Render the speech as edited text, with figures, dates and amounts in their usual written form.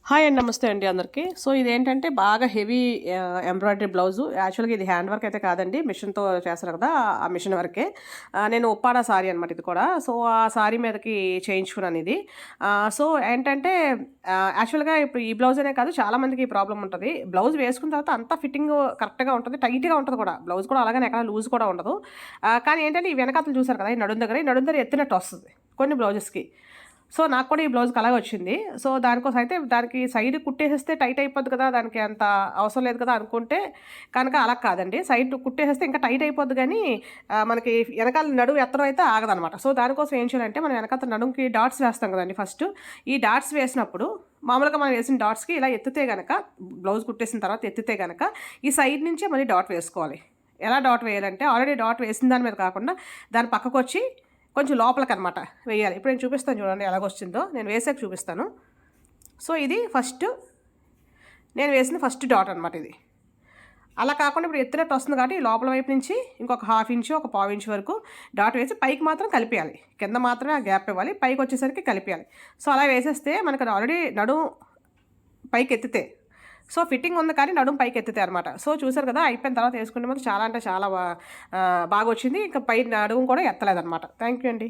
Hi అండి. నమస్తే అండి అందరికీ. సో ఇదేంటంటే బాగా హెవీ ఎంబ్రాయిడరీ బ్లౌజు. యాక్చువల్‌గా ఇది హ్యాండ్ వర్క్ అయితే కాదండి. మిషన్‌తో చేస్తారు కదా! ఆ మిషన్ వర్కే. నేను ఉప్పాడ సారీ అనమాట ఇది కూడా. సో, ఆ సారీ మీదకి చేయించుకున్నాను ఇది. సో ఏంటంటే యాక్చువల్‌గా ఇప్పుడు ఈ బ్లౌజ్ అనే కాదు చాలా మందికి ఈ ప్రాబ్లమ్ ఉంటది. బ్లౌజ్ వేసుకున్న తర్వాత అంతా ఫిట్టింగు కరెక్ట్‌గా ఉంటది. టైట్‌గా ఉంటది కూడా. బ్లౌజ్ కూడా అలాగని ఎక్కడ లూజ్ కూడా ఉండదు. కానీ ఏంటంటే ఈ వెనకాతలు చూసారు కదా! ఈ నడుం దగ్గర ఎత్తినట్టు వస్తది కొన్ని బ్లౌజెస్‌కి. సో, నాకు కూడా ఈ బ్లౌజ్‌కి అలాగే వచ్చింది. సో, దానికోసం అయితే దానికి సైడ్ కుట్టేసేస్తే టైట్ అయిపోద్ది కదా! దానికి అంత అవసరం లేదు కదా అనుకుంటే కనుక అలా కాదండి. సైడ్ కుట్టేసేస్తే ఇంకా టైట్ అయిపోద్ది గానీ మనకి ఎనకాల నడుము ఎత్తడం అయితే ఆగదనమాట. సో, దానికోసం ఏం చేయాలంటే మనం వెనకాతల నడుముకి డాట్స్ వేస్తాం కదండీ ఫస్టు. ఈ డాట్స్ వేసినప్పుడు మామూలుగా మనం వేసిన డాట్స్‌కి ఇలా ఎత్తితే గనక బ్లౌజ్ కుట్టేసిన తర్వాత ఎత్తితే గనక ఈ సైడ్ నుంచే మళ్ళీ డాట్ వేసుకోవాలి. ఎలా డాట్ వేయాలంటే ఆల్రెడీ డాట్ వేసిన దాని మీద కాకుండా దాని పక్కకొచ్చి కొంచెం లోపలికనమాట వేయాలి. ఇప్పుడు నేను చూపిస్తాను చూడండి ఎలాగొచ్చిందో. నేను వేసాక చూపిస్తాను. సో, ఇది నేను వేసిన ఫస్ట్ డాట్ అనమాట ఇది. అలా కాకుండా ఇప్పుడు ఎత్తినట్టు వస్తుంది కాబట్టి ఈ లోపల వైపు నుంచి ఇంకొక హాఫ్ ఇంచు, ఒక పావు ఇంచు వరకు డాట్ వేసి పైకి మాత్రం కలిపేయాలి. కింద మాత్రమే ఆ గ్యాప్ ఇవ్వాలి. పైకొచ్చేసరికి కలిపేయాలి. సో, అలా వేసేస్తే మనకు ఆల్రెడీ నడుము పైకెత్తితే సో, ఫిట్టింగ్ ఉంది కానీ నడుము పైకెత్తితే అనమాట. సో, చూసారు కదా! అయిపోయిన తర్వాత ఏసుకుంటే మాత్రం చాలా అంటే చాలా బాగొచ్చింది. ఇంకా పై నడుము కూడా ఎత్తలేదనమాట. థ్యాంక్ యూ అండి.